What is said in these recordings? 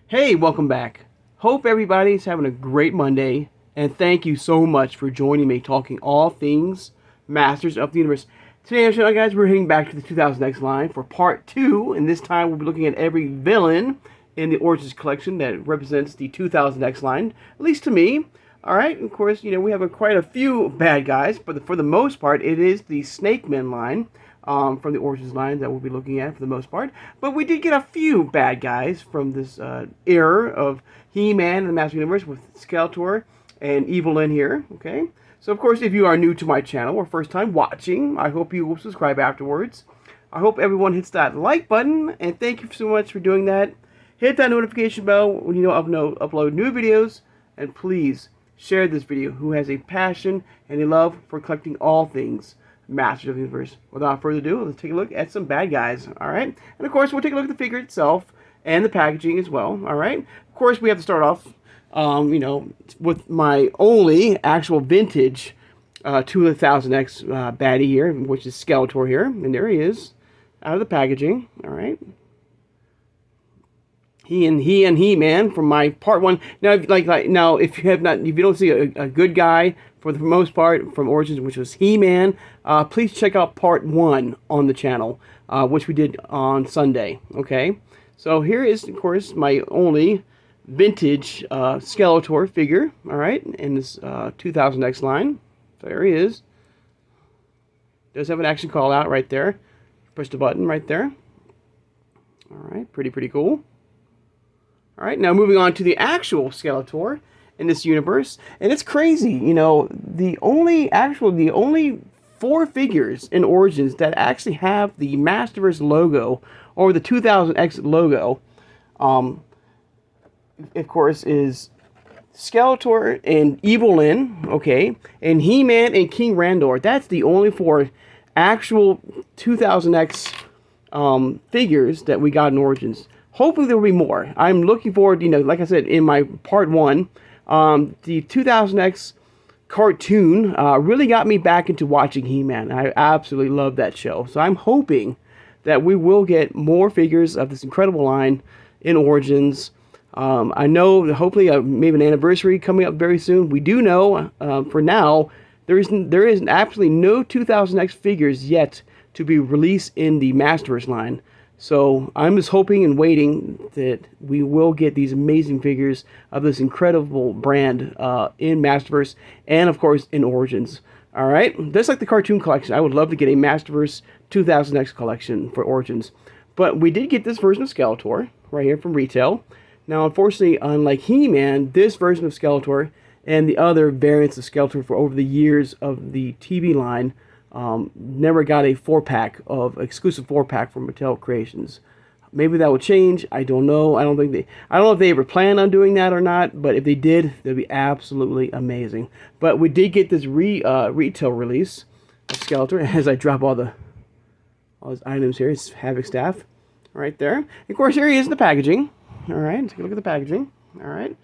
Hey, welcome back. Hope everybody's having a great Monday, and thank you so much for joining me talking all things Masters of the Universe. Today on the show, guys, we're heading back to the 2000X line for part 2, and this time we'll be looking at every villain in the Origins collection that represents the 2000X line, at least to me. Alright, of course, we have quite a few bad guys, but for the most part, it is the Snake Men line. From the Origins line that we'll be looking at for the most part. But we did get a few bad guys from this era of He-Man and the Master Universe with Skeletor and Evil-Lyn here, okay? So, of course, if you are new to my channel or first time watching, I hope you will subscribe afterwards. I hope everyone hits that like button, and thank you so much for doing that. Hit that notification bell when you upload new videos, and please share this video who has a passion and a love for collecting all things Masters of the Universe. Without further ado, let's take a look at some bad guys, alright? And of course, we'll take a look at the figure itself and the packaging as well, alright? Of course, we have to start off, with my only actual vintage 2000X baddie here, which is Skeletor here. And there he is, out of the packaging, alright? He and He-Man from my part 1. Now, now, if you don't see a good guy for the most part from Origins, which was He-Man, please check out part 1 on the channel, which we did on Sunday. Okay, so here is, of course, my only vintage Skeletor figure. All right, in this 2000X line. So there he is. Does have an action call out right there. Push the button right there. All right, pretty cool. Alright, now moving on to the actual Skeletor in this universe. And it's crazy, the only 4 figures in Origins that actually have the Masterverse logo, or the 2000X logo, of course, is Skeletor and Evil-Lyn, okay, and He-Man and King Randor. That's the only 4 actual 2000X figures that we got in Origins. Hopefully there will be more. I'm looking forward, like I said, in my part 1, the 2000X cartoon really got me back into watching He-Man. I absolutely love that show. So I'm hoping that we will get more figures of this incredible line in Origins. I know, hopefully, maybe an anniversary coming up very soon. We do know, for now, there is absolutely no 2000X figures yet to be released in the Masterverse line. So I'm just hoping and waiting that we will get these amazing figures of this incredible brand in Masterverse and, of course, in Origins. All right? Just like the cartoon collection, I would love to get a Masterverse 2000X collection for Origins. But we did get this version of Skeletor right here from retail. Now, unfortunately, unlike He-Man, this version of Skeletor and the other variants of Skeletor for over the years of the TV line never got a 4-pack of exclusive 4-pack from Mattel Creations. Maybe that will change. I don't know. I don't know if they ever plan on doing that or not. But if they did, that'd be absolutely amazing. But we did get this retail release of Skeletor. As I drop all his items here, his Havoc staff, right there. And of course, here he is in the packaging. All right, take a look at the packaging. All right.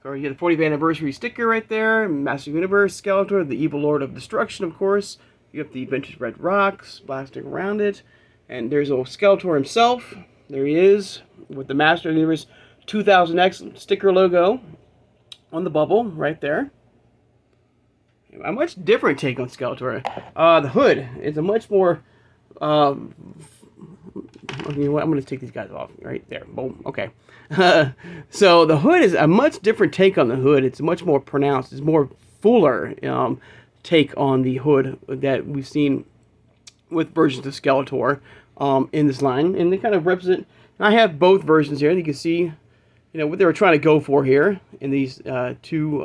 So you get the 40th anniversary sticker right there. Master Universe Skeletor, the Evil Lord of Destruction, of course. You have the vintage red rocks blasting around it. And there's old Skeletor himself. There he is with the Master Universe 2000X sticker logo on the bubble right there. A much different take on Skeletor. The hood is a much more... you know what? I'm going to take these guys off right there. Boom. Okay. So the hood is a much different take on the hood. It's much more pronounced. It's more fuller take on the hood that we've seen with versions of Skeletor in this line, and they kind of represent. I have both versions here. You can see, what they were trying to go for here in these two,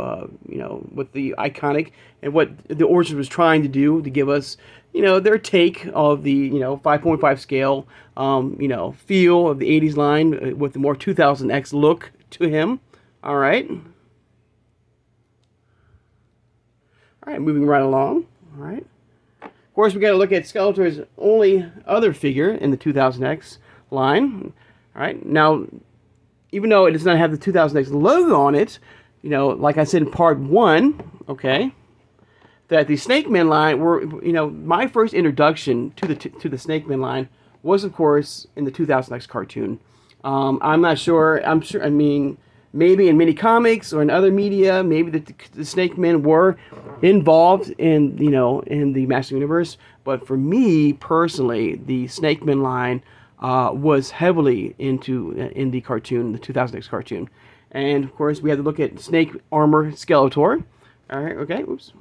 with the iconic and what the Origins was trying to do to give us, their take of the 5.5 scale, feel of the 80s line with the more 2000X look to him. All right. All right, moving right along. All right. Of course, we got to look at Skeletor's only other figure in the 2000X line. All right. Now, even though it does not have the 2000X logo on it, like I said in part 1, okay, that the Snake Men line were, my first introduction to the Snake Men line was, of course, in the 2000X cartoon. I'm not sure. I'm sure. I mean, maybe in many comics or in other media, maybe the Snake Men were involved in in the Master Universe. But for me personally, the Snake Men line was heavily in the cartoon, the 2000X cartoon, and of course we had to look at Snake Armor Skeletor. All right. Okay. Oops.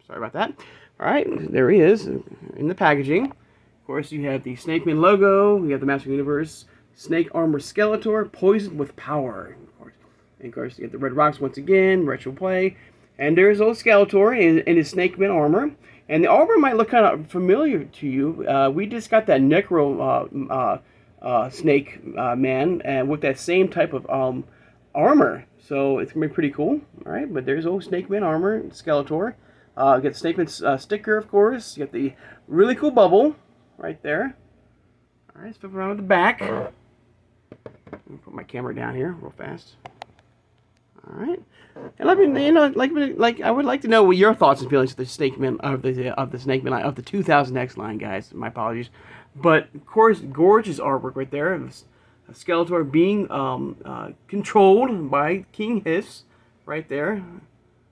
Sorry about that. All right. There he is in the packaging. Of course, you have the Snake Man logo. We have the Master Universe. Snake Armor Skeletor, poisoned with power. And of course, you get the Red Rocks once again, retro play. And there's old Skeletor in his Snake Man armor. And the armor might look kind of familiar to you. We just got that Necro Snake Man with that same type of armor. So it's going to be pretty cool. All right, but there's old Snake Man armor, Skeletor. You get the Snake Man sticker, of course. You get the really cool bubble right there. All right, let's flip around to the back. Let me put my camera down here real fast. All right, and let me, like I would like to know what your thoughts and feelings of the Snake Man of the Snake Man line of the 2000X line, guys. My apologies, but of course, gorgeous artwork right there. Skeletor being controlled by King Hiss, right there,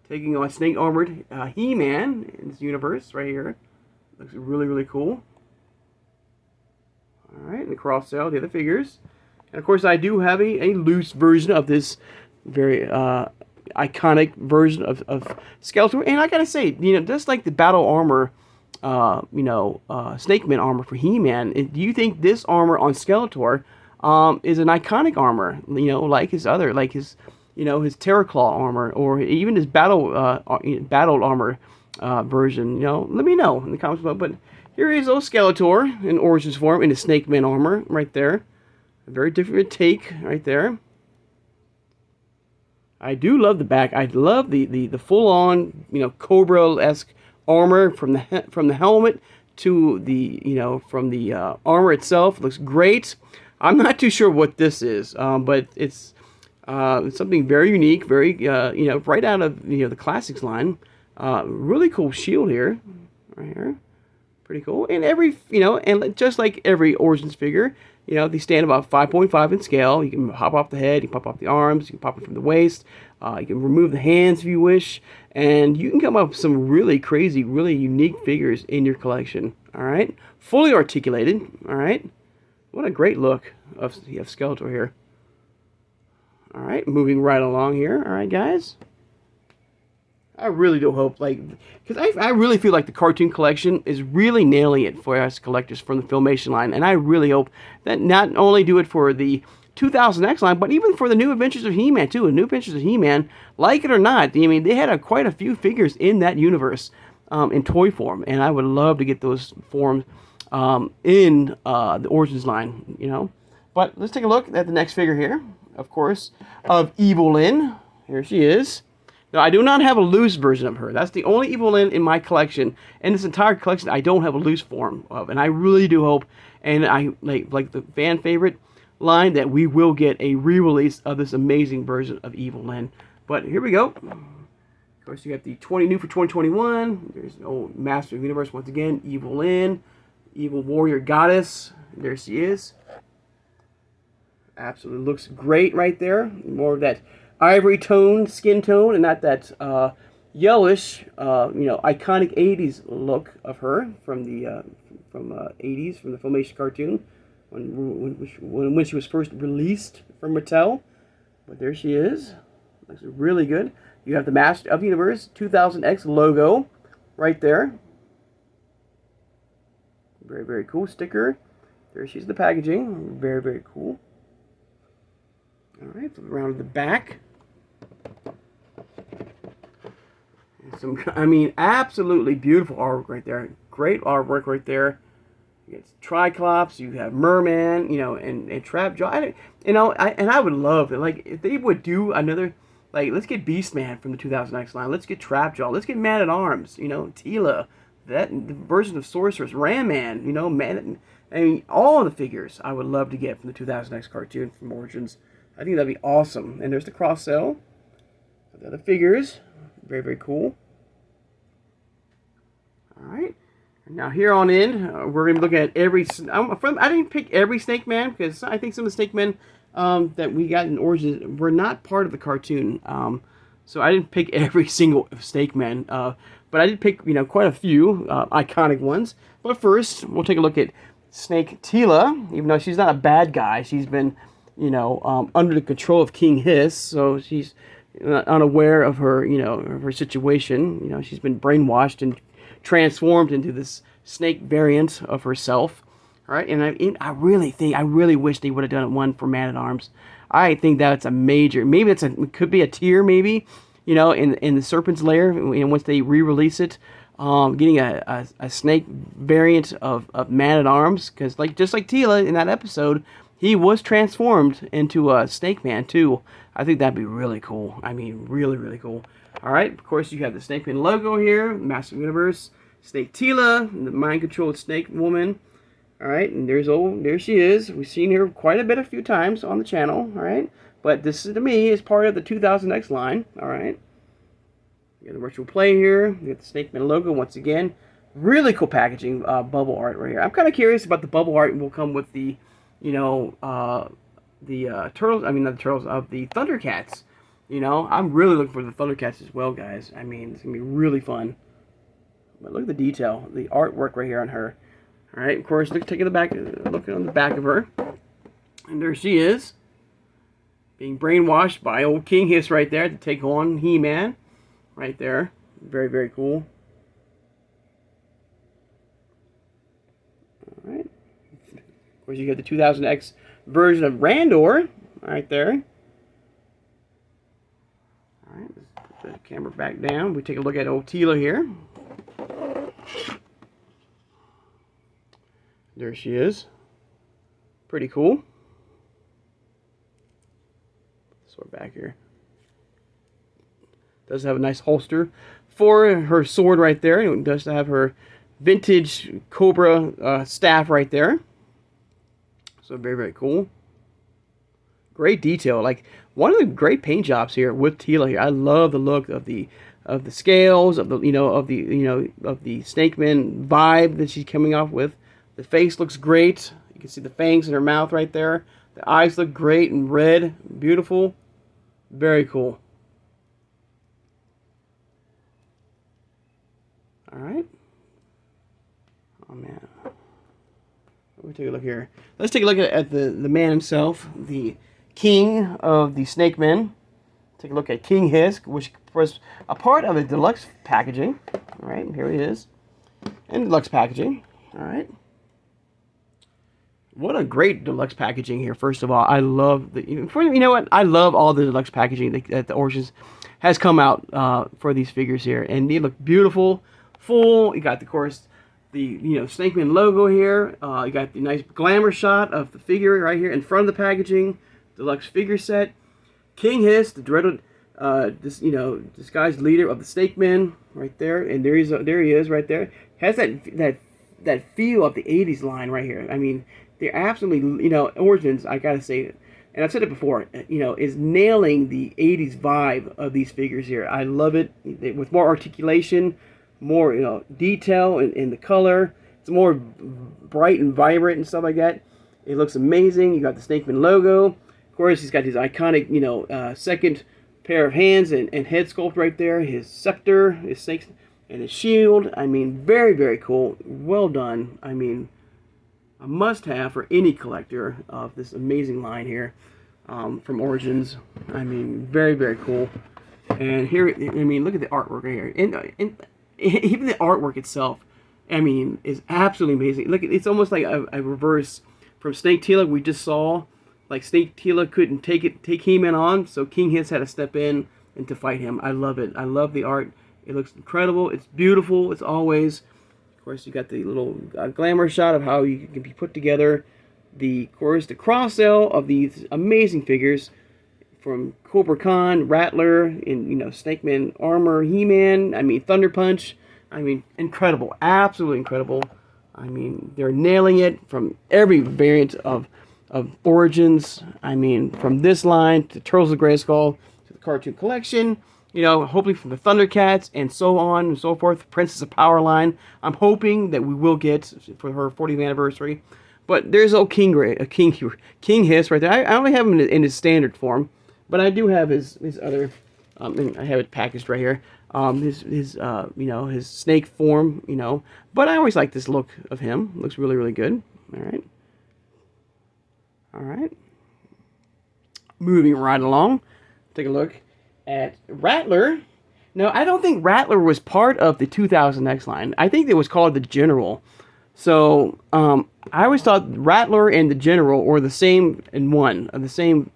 taking on Snake Armored He-Man in this universe right here. Looks really, really cool. All right, and the cross sell, the other figures. And of course, I do have a loose version of this very iconic version of Skeletor. And I gotta say, just like the battle armor, Snake Man armor for He-Man, do you think this armor on Skeletor is an iconic armor? Like his other, like his Terror Claw armor, or even his battle armor version? Let me know in the comments below. But here is old Skeletor in Origins form in his Snake Man armor right there. A very different take right there. I do love the back. I love the full-on Cobra-esque armor from the helmet to the from the armor itself. It looks great. I'm not too sure what this is, but it's something very unique, very right out of the Classics line. Really cool shield here, right here. Pretty cool. And and just like every Origins figure, they stand about 5.5 in scale. You can pop off the head, you can pop off the arms, you can pop it from the waist, you can remove the hands if you wish, and you can come up with some really crazy, really unique figures in your collection. All right, fully articulated. All right, what a great look of Skeletor here. All right, moving right along here. All right, guys. I really do hope, because I really feel like the cartoon collection is really nailing it for us collectors from the Filmation line, and I really hope that not only do it for the 2000X line, but even for the New Adventures of He-Man too. The New Adventures of He-Man, like it or not, I mean, they had quite a few figures in that universe in toy form, and I would love to get those forms in the Origins line, But let's take a look at the next figure here, of course, of Evil-Lyn. Here she is. Now, I do not have a loose version of her. That's the only Evil-Lyn in my collection. And this entire collection, I don't have a loose form of. And I really do hope, and I like the fan favorite line, that we will get a re-release of this amazing version of Evil-Lyn. But here we go. Of course, you got the new for 2021. There's an old Master of the Universe once again. Evil-Lyn, Evil Warrior Goddess. There she is. Absolutely looks great right there. More of that ivory tone, skin tone, and not that yellowish, iconic 80s look of her from the 80s, from the Filmation cartoon, when she was first released from Mattel. But there she is. Looks really good. You have the Master of the Universe 2000X logo right there. Very, very cool sticker. There she's in the packaging. Very, very cool. All right, flip around to the back. Absolutely beautiful artwork right there. Great artwork right there. You got Triclops, you have Merman, and Trapjaw. I would love it. If they would do another, let's get Beastman from the 2000X line. Let's get Trapjaw. Let's get Man-at-Arms, Teela. The version of Sorceress, Ram-Man, all of the figures I would love to get from the 2000X cartoon from Origins. I think that'd be awesome. And there's the cross-sell. The other figures. Very, very cool. All right. Now here on in, we're going to be looking at every... I didn't pick every Snake Man, because I think some of the Snake Men that we got in Origins were not part of the cartoon. So I didn't pick every single Snake Man, but I did pick, quite a few iconic ones. But first, we'll take a look at Snake Teela. Even though she's not a bad guy, she's been, under the control of King Hiss, so she's unaware of her, of her situation. She's been brainwashed and transformed into this snake variant of herself. All right, and I really wish they would have done one for Man-at-Arms. I think that's a major, maybe it could be a tier, maybe, in the Serpent's Lair, once they re-release it, getting a snake variant of Man-at-Arms, because just like Teela in that episode, he was transformed into a Snake Man too. I think that'd be really cool. I mean, really, really cool. All right, of course, you have the Snake Man logo here, Master Universe, Snake Teela, the mind-controlled snake woman. All right, and there she is. We've seen her quite a few times on the channel. All right, but this to me is part of the 2000X line. All right, you got the virtual play here. You got the Snake Man logo once again. Really cool packaging, bubble art right here. I'm kind of curious about the bubble art will come with the, turtles. I mean, not the turtles, of the Thundercats. I'm really looking for the Thundercats as well, guys. I mean, it's gonna be really fun. But look at the detail, the artwork right here on her. All right, of course, looking on the back of her, and there she is, being brainwashed by old King Hiss right there to take on He-Man, right there. Very, very cool. All right. Of course, you got the 2000X version of Randor, right there. All right, let's put the camera back down. We take a look at old Teela here. There she is. Pretty cool. Sword back here. Does have a nice holster for her sword right there. It does have her vintage Cobra staff right there. So very, very cool. Great detail. Like one of the great paint jobs here with Teela here. I love the look of the scales, of the of the Snake Man vibe that she's coming off with. The face looks great. You can see the fangs in her mouth right there. The eyes look great and red. Beautiful. Very cool. All right. Oh, man. Let me take a look here. Let's take a look at the man himself, the king of the Snake Men. Take a look at King Hiss, which was a part of the deluxe packaging. All right, here he is. And deluxe packaging. All right. What a great deluxe packaging here. First of all, I love I love all the deluxe packaging that the Origins has come out for these figures here, and they look beautiful, full. You got, of course, the Snake Man logo here. You got the nice glamour shot of the figure right here in front of the packaging. Deluxe figure set. King Hiss, the dreaded, disguised leader of the Snake Men, right there, and there he is right there. Has that feel of the '80s line right here. I mean, they're absolutely, Origins, I gotta say, and I've said it before, is nailing the '80s vibe of these figures here. I love it, with more articulation, more, detail in the color. It's more bright and vibrant and stuff like that. It looks amazing. You got the Snake Man logo. Of course, he's got his iconic, second pair of hands and head sculpt right there. His scepter, his snakes, and his shield. I mean, very, very cool. Well done. I mean, a must-have for any collector of this amazing line here from Origins. I mean, very, very cool. And here, I mean, look at the artwork right here. And even the artwork itself, I mean, is absolutely amazing. Look, it's almost like a reverse from Snake Teela we just saw. Like, Snake Teela couldn't take He-Man on, so King Hiss had to step in and to fight him. I love it. I love the art. It looks incredible. It's beautiful. It's always. Of course, you got the little glamour shot of how you can be put together. Of course, the cross-sell of these amazing figures from Kobra Khan, Rattlor, in Snake Man armor, He-Man. I mean, Thunder Punch. I mean, incredible. Absolutely incredible. I mean, they're nailing it from every variant of Origins. I mean, from this line to Turtles of Grayskull to the cartoon collection. you know, hopefully from the Thundercats and so on and so forth, Princess of Power line. I'm hoping that we will get for her 40th anniversary. But there's old King Hiss right there. I only have him in his standard form, but I do have his other. And I have it packaged right here. His you know, his snake form, you know. But I always like this look of him. Looks really, really good. All right. All right. Moving right along. Take a look at Rattlor. Now, I don't think Rattlor was part of the 2000X line. I think it was called the General. So, I always thought Rattlor and the General were the same in one, the same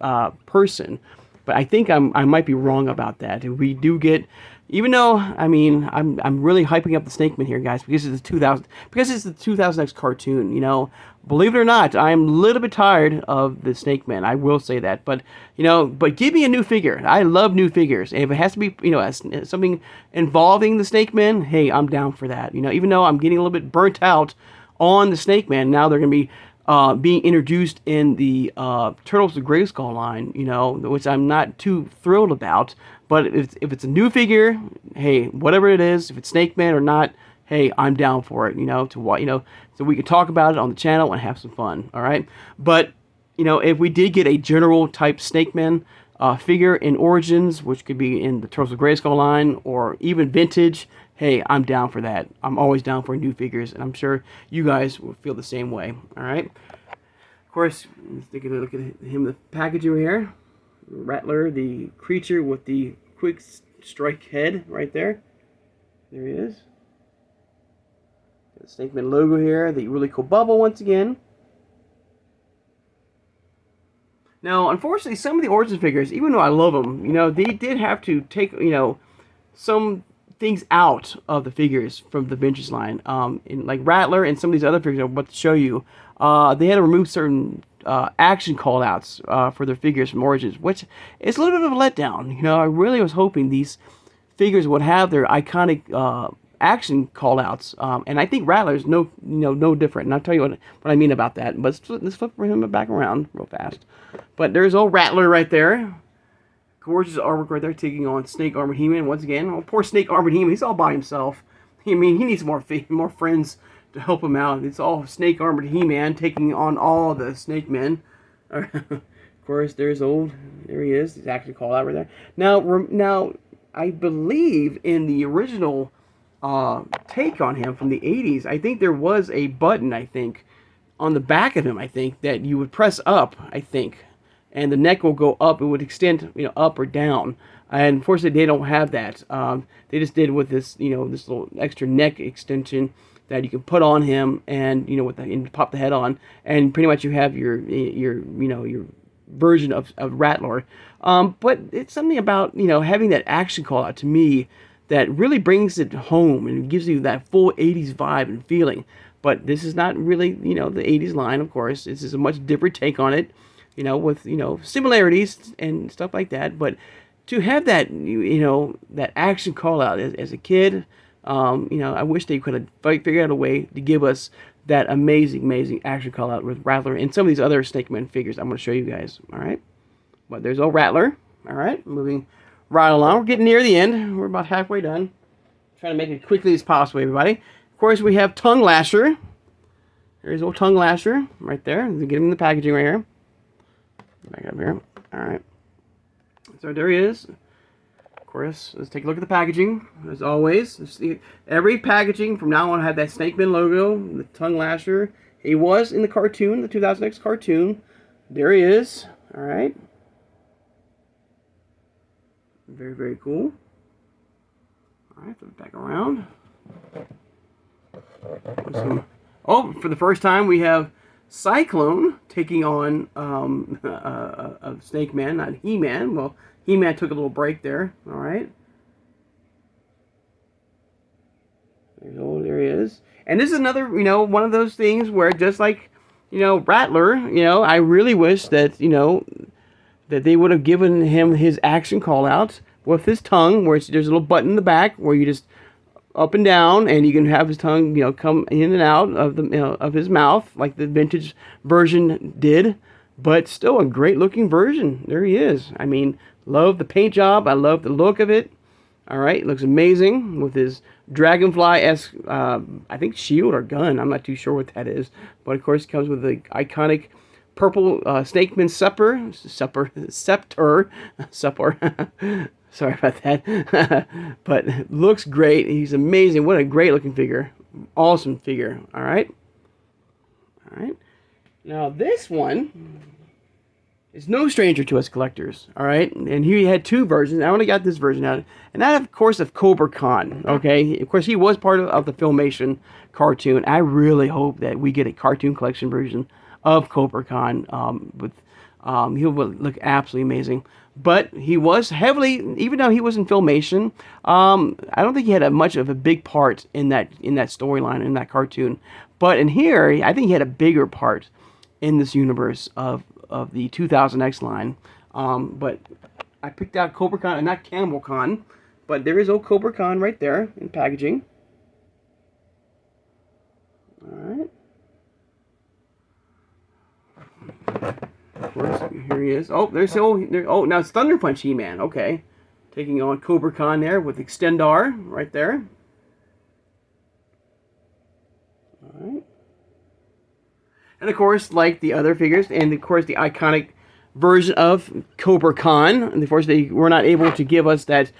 person. But I think I might be wrong about that. We do get, even though, I mean, I'm really hyping up the Snake Man here, guys, because it's the 2000X cartoon. You know, believe it or not, I'm a little bit tired of the Snake Man. I will say that, but you know, but give me a new figure. I love new figures, and if it has to be, you know, something involving the Snake Man, hey, I'm down for that. You know, even though I'm getting a little bit burnt out on the Snake Man, now they're gonna be being introduced in the Turtles of Grayskull line, you know, which I'm not too thrilled about. But if it's a new figure, hey, whatever it is, if it's Snake Man or not, hey, I'm down for it, you know, so we can talk about it on the channel and have some fun, all right? But, you know, if we did get a general type Snake Man figure in Origins, which could be in the Turtles of Grayskull line or even vintage, hey, I'm down for that. I'm always down for new figures, and I'm sure you guys will feel the same way, all right? Of course, let's take a look at him, the packaging here. Rattlor, the creature with the quick strike head right there. There he is. The Snake Man logo here, the really cool bubble once again. Now, unfortunately, some of the Origins figures, even though I love them, you know, they did have to take, you know, some things out of the figures from the vintage line. In like Rattlor and some of these other figures I'm about to show you, they had to remove certain action callouts for their figures from Origins, which is a little bit of a letdown. You know, I really was hoping these figures would have their iconic action callouts, and I think Rattlor's no different. And I'll tell you what I mean about that. But let's flip him back around real fast. But there's old Rattlor right there. Gorgeous artwork right there, taking on Snake Armored He-Man once again. Oh, poor Snake Armored He-Man, he's all by himself. I mean, he needs more friends to help him out. It's all Snake Armored He-Man taking on all the Snake Men. Of course, there he is. He's actually called out right there. Now, I believe in the original take on him from the 80s, I think there was a button, I think, on the back of him, I think, that you would press up, I think. And the neck will go up. It would extend, you know, up or down. And unfortunately, they don't have that. They just did with this, you know, this little extra neck extension that you can put on him, and you know, and pop the head on, and pretty much you have your version of Rattlor. But it's something about, you know, having that action call out to me that really brings it home and gives you that full 80s vibe and feeling. But this is not really, you know, the 80s line, of course. This is a much different take on it. You know, with, you know, similarities and stuff like that, but to have that, you know, that action call out as a kid, you know, I wish they could have figured out a way to give us that amazing action call out with Rattlor and some of these other Snake Man figures I'm going to show you guys. All right, but there's old Rattlor. All right, moving right along. We're getting near the end. We're about halfway done. Trying to make it as quickly as possible, everybody. Of course, we have Tongue Lasher. There's old Tongue Lasher right there. Get him in the packaging right here. Back up here. Alright. So there he is. Of course, let's take a look at the packaging. As always, every packaging from now on have that Snake Man logo, the Tongue Lasher. He was in the cartoon, the 2000X cartoon. There he is. Alright. Very cool. Alright, flip it back around. Oh, for the first time we have Cyclone taking on a Snake Man, not He-Man. Well, He-Man took a little break there. All right. There he is. And this is another, you know, one of those things where just like, you know, Rattlor, you know, I really wish that, you know, that they would have given him his action call out with his tongue, where there's a little button in the back where you just up and down, and you can have his tongue, you know, come in and out of the, you know, of his mouth like the vintage version did. But still a great looking version. There he is. I mean, love the paint job. I love the look of it. All right, looks amazing with his dragonfly-esque, I think shield or gun. I'm not too sure what that is, but of course it comes with the iconic purple snakeman scepter. Sorry about that, but looks great. He's amazing. What a great looking figure. Awesome figure. All right. All right. Now this one is no stranger to us collectors, all right? And he had two versions. I only got this version out. And that, of course, of Kobra Khan, okay? Of course, he was part of the Filmation cartoon. I really hope that we get a cartoon collection version of Kobra Khan. He will look absolutely amazing. But he was heavily, even though he was in Filmation, I don't think he had much of a big part in that storyline, in that cartoon. But in here, I think he had a bigger part in this universe of the 2000X line. But I picked out Kobra Khan, and not Camel Khan, but there is old Kobra Khan right there in packaging. Alright. Of course, here he is. Oh, there's oh, now it's Thunder Punch He-Man. Okay. Taking on Kobra Khan there with Extendar right there. Alright. And of course, like the other figures, and of course the iconic version of Kobra Khan, and of course they were not able to give us that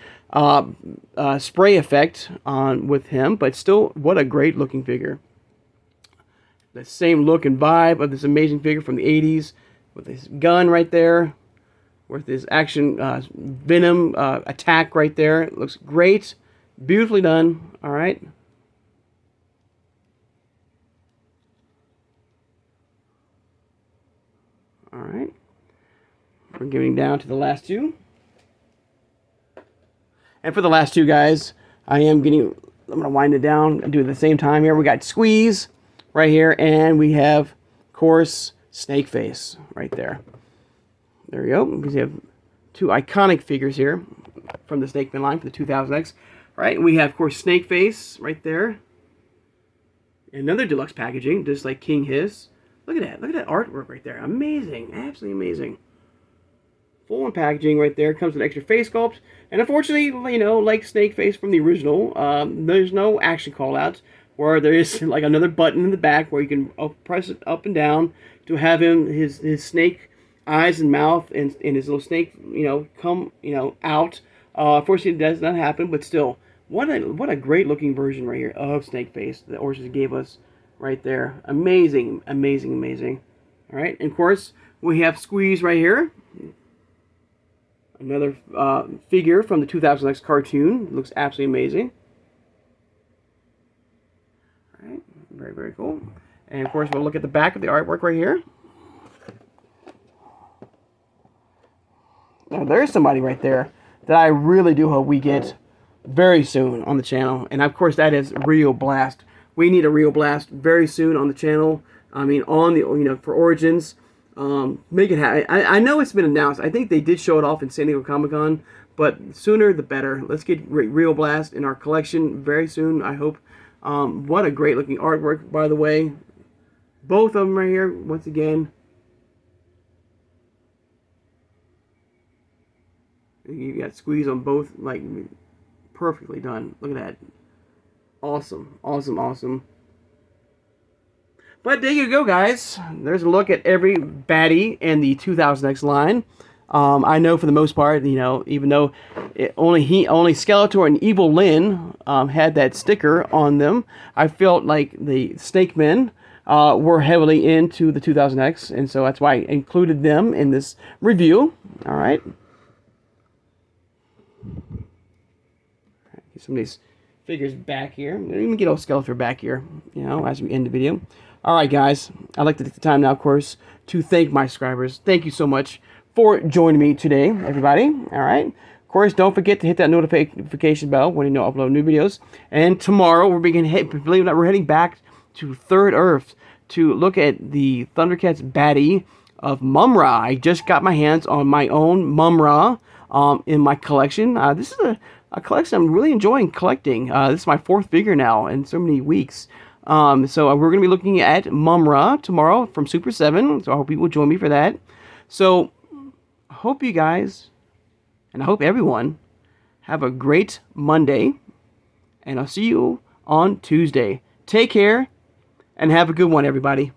spray effect with him, but still, what a great looking figure. The same look and vibe of this amazing figure from the 80s, with his gun right there, with his action Venom attack right there. It looks great, beautifully done. All right. All right, we're getting down to the last two. And for the last two, guys, I'm going to wind it down and do it at the same time here. We got Squeeze right here, and we have, of course, Snakeface right there. There we go. We have two iconic figures here from the Snakeman line for the 2000X. Right, we have, of course, Snakeface right there. Another deluxe packaging, just like King Hiss. Look at that. Look at that artwork right there. Amazing. Absolutely amazing. Full on packaging right there. Comes with an extra face sculpt. And unfortunately, you know, like Snakeface from the original, there's no action callouts, where there is like another button in the back where you can press it up and down to have him, his snake eyes and mouth and his little snake, you know, come, you know, out. Unfortunately, it does not happen, but still, what a great looking version right here of Snakeface that Origins gave us. Right there. Amazing, amazing, amazing. Alright, and of course, we have Squeeze right here. Another figure from the 2000X cartoon. Looks absolutely amazing. Alright, very, very cool. And of course, we'll look at the back of the artwork right here. Now, there's somebody right there that I really do hope we get very soon on the channel. And of course, that is Rio Blast. We need a Rio Blast very soon on the channel. I mean, on the, you know, for Origins. Make it happen. I know it's been announced. I think they did show it off in San Diego Comic-Con, but sooner the better. Let's get Rio Blast in our collection very soon, I hope. What a great looking artwork, by the way. Both of them right here, once again. You got Squeeze on both, like, perfectly done. Look at that. Awesome, awesome, awesome. But there you go, guys. There's a look at every baddie in the 2000X line. I know for the most part, you know, even though only Skeletor and Evil-Lyn had that sticker on them, I felt like the Snake Men were heavily into the 2000X, and so that's why I included them in this review. All right. Some of these figures back here. Let me get old Skeletor back here, you know, as we end the video. Alright, guys. I'd like to take the time now, of course, to thank my subscribers. Thank you so much for joining me today, everybody. Alright. Of course, don't forget to hit that notification bell when you know I upload new videos. And tomorrow, we're heading back to Third Earth to look at the Thundercats baddie of Mumra. I just got my hands on my own Mumra in my collection. This is a collection I'm really enjoying collecting. This is my fourth figure now in so many weeks. So we're going to be looking at Mumra tomorrow from Super 7. So I hope you will join me for that. So I hope you guys, and I hope everyone, have a great Monday, and I'll see you on Tuesday. Take care, and have a good one, everybody.